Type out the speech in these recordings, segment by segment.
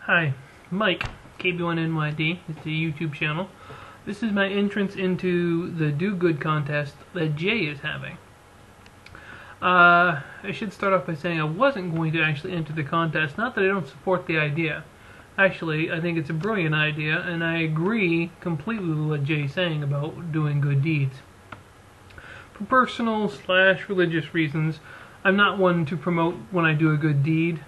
Hi, Mike, KB1NYD. It's a YouTube channel. This is my entrance into the Do Good contest that Jay is having. I should start off by saying I wasn't going to actually enter the contest. Not that I don't support the idea. Actually, I think it's a brilliant idea, and I agree completely with what Jay's saying about doing good deeds. For personal/religious reasons, I'm not one to promote when I do a good deed.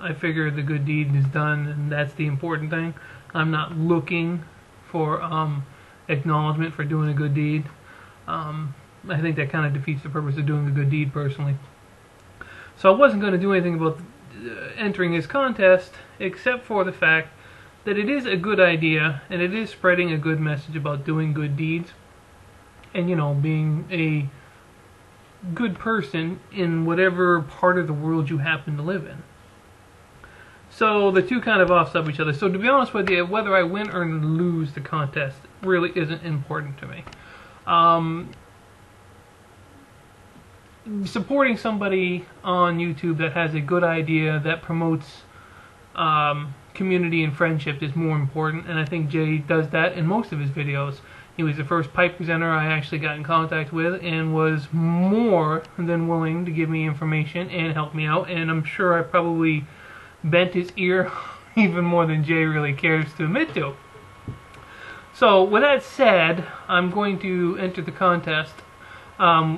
I figure the good deed is done, and that's the important thing. I'm not looking for acknowledgement for doing a good deed. I think that kind of defeats the purpose of doing a good deed, personally. So I wasn't going to do anything about entering this contest, except for the fact that it is a good idea, and it is spreading a good message about doing good deeds, and, you know, being a good person in whatever part of the world you happen to live in. So the two kind of offset each other. So to be honest with you, whether I win or lose the contest really isn't important to me. Supporting somebody on YouTube that has a good idea that promotes community and friendship is more important, and I think Jay does that in most of his videos. He was the first pipe presenter I actually got in contact with, and was more than willing to give me information and help me out, and I'm sure I probably bent his ear even more than Jay really cares to admit to. So with that said, I'm going to enter the contest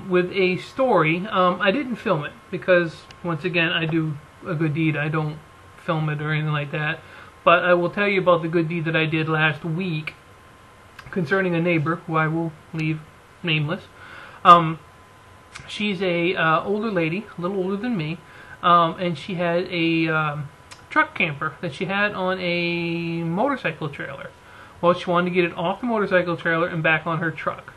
with a story. I didn't film it because, once again, I do a good deed. I don't film it or anything like that. But I will tell you about the good deed that I did last week concerning a neighbor who I will leave nameless. She's a older lady, a little older than me, and she had a truck camper that she had on a motorcycle trailer. Well, she wanted to get it off the motorcycle trailer and back on her truck.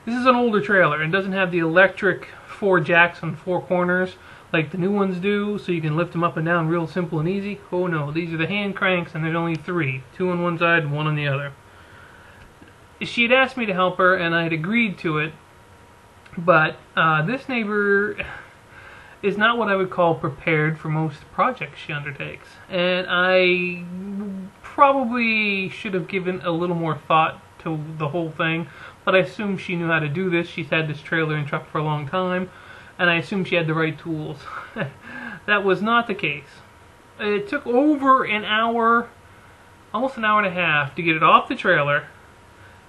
This is an older trailer and doesn't have the electric 4 jacks on 4 corners like the new ones do, so you can lift them up and down real simple and easy. Oh no, these are the hand cranks, and there's only 3. 2 on one side and 1 on the other. She had asked me to help her, and I had agreed to it, but this neighbor is not what I would call prepared for most projects she undertakes, and I probably should have given a little more thought to the whole thing, but I assumed she knew how to do this. She's had this trailer and truck for a long time, and I assumed she had the right tools. That was not the case. It took over an hour, almost an hour and a half, to get it off the trailer,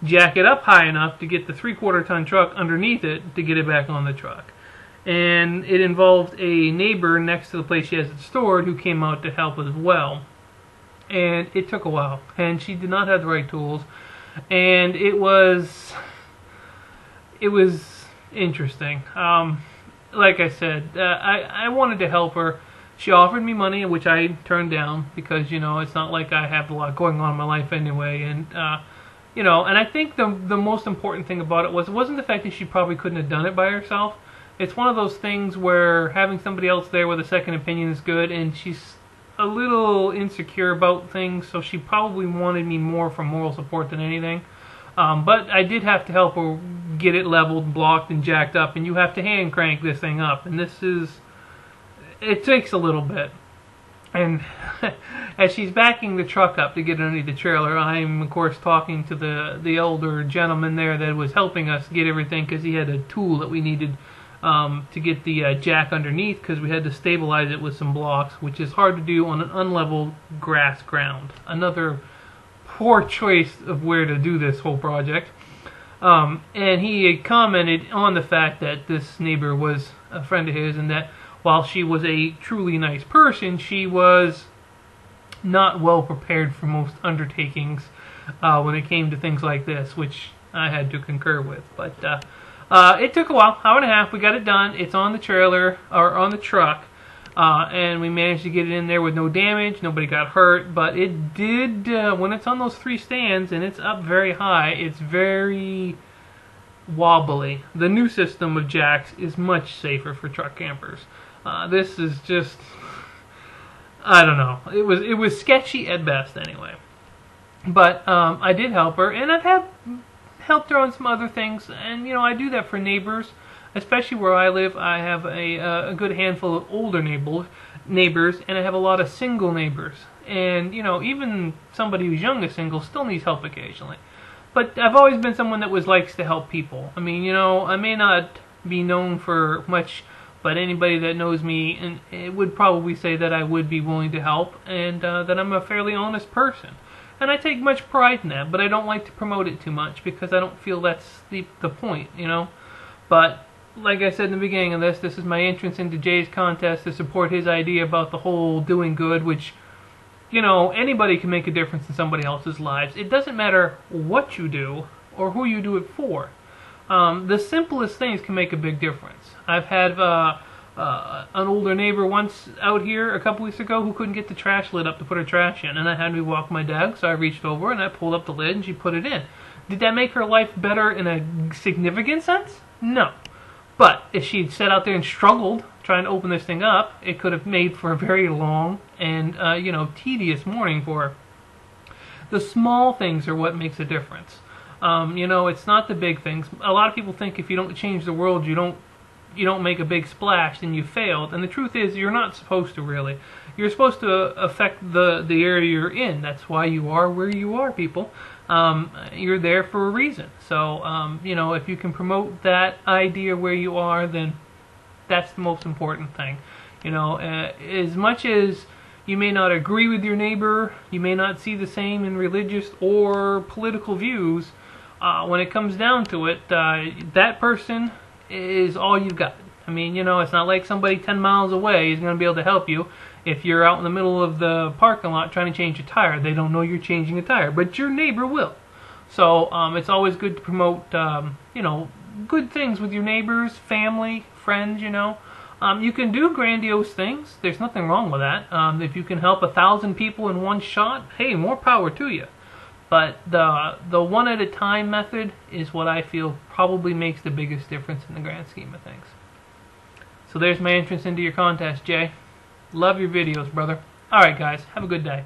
jack it up high enough to get the 3/4 ton truck underneath it to get it back on the truck. And it involved a neighbor next to the place she has it stored who came out to help as well. And it took a while, and she did not have the right tools, and it was interesting. Like I said, I wanted to help her. She offered me money, which I turned down because, you know, it's not like I have a lot going on in my life anyway, and you know, and I think the most important thing about it wasn't the fact that she probably couldn't have done it by herself. It's one of those things where having somebody else there with a second opinion is good, and she's a little insecure about things, so she probably wanted me more for moral support than anything. But I did have to help her get it leveled, blocked, and jacked up, and you have to hand crank this thing up, and it takes a little bit. And as she's backing the truck up to get underneath the trailer, I'm of course talking to the older gentleman there that was helping us get everything, because he had a tool that we needed to get the jack underneath, because we had to stabilize it with some blocks, which is hard to do on an unlevel grass ground. Another poor choice of where to do this whole project. And he had commented on the fact that this neighbor was a friend of his, and that while she was a truly nice person, she was not well prepared for most undertakings when it came to things like this, which I had to concur with. But it took a while, hour and a half. We got it done. It's on the trailer, or on the truck, and we managed to get it in there with no damage. Nobody got hurt, but it did, when it's on those 3 stands and it's up very high, it's very wobbly. The new system of jacks is much safer for truck campers. This is just, I don't know. It was sketchy at best anyway. But I did help her, and I've helped her on some other things, and, you know, I do that for neighbors. especially where I live. I have a good handful of older neighbors, and I have a lot of single neighbors. And you know, even somebody who's young and single still needs help occasionally. But I've always been someone that likes to help people. I mean, you know, I may not be known for much, but anybody that knows me and it would probably say that I would be willing to help, and that I'm a fairly honest person. And I take much pride in that, but I don't like to promote it too much because I don't feel that's the point, you know. But like I said in the beginning of this is my entrance into Jay's contest to support his idea about the whole doing good, which, you know, anybody can make a difference in somebody else's lives. It doesn't matter what you do or who you do it for. The simplest things can make a big difference. I've had an older neighbor once out here a couple weeks ago who couldn't get the trash lid up to put her trash in, and I had me walk my dog, so I reached over and I pulled up the lid and she put it in. Did that make her life better in a significant sense? No. But if she'd sat out there and struggled trying to open this thing up, it could have made for a very long and you know, tedious morning for her. The small things are what makes a difference. You know, it's not the big things. A lot of people think if you don't change the world, you don't make a big splash, then you failed. And the truth is, you're not supposed to really. You're supposed to affect the area you're in. That's why you are where you are, people. You're there for a reason. So, you know, if you can promote that idea where you are, then that's the most important thing. You know, as much as you may not agree with your neighbor, you may not see the same in religious or political views, when it comes down to it, that person is all you've got. I mean, you know, it's not like somebody 10 miles away is going to be able to help you if you're out in the middle of the parking lot trying to change a tire. They don't know you're changing a tire, but your neighbor will. So it's always good to promote, you know, good things with your neighbors, family, friends, you know. You can do grandiose things. There's nothing wrong with that. If you can help 1,000 people in one shot, hey, more power to you. But the one at a time method is what I feel probably makes the biggest difference in the grand scheme of things. So there's my entrance into your contest, Jay. Love your videos, brother. Alright guys, have a good day.